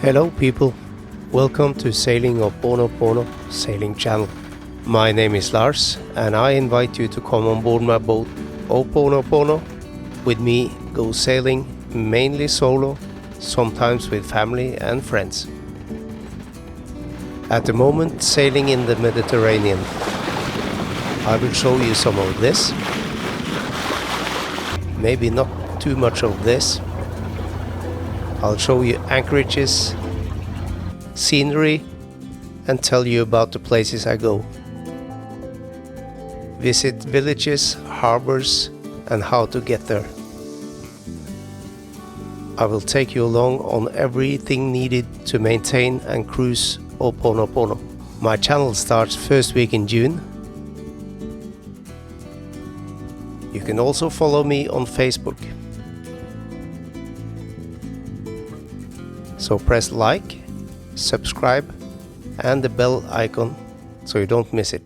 Hello people, welcome to Sailing Oponopono Sailing Channel. My name is Lars and I invite you to come on board my boat Oponopono. With me go sailing mainly solo, sometimes with family and friends. At the moment sailing in the Mediterranean. I will show you some of this, maybe not too much of this. I'll show you anchorages, scenery, and tell you about the places I go. Visit villages, harbors, and how to get there. I will take you along on everything needed to maintain and cruise Oponopono. My channel starts first week in June. You can also follow me on Facebook. So press like, subscribe and the bell icon so you don't miss it.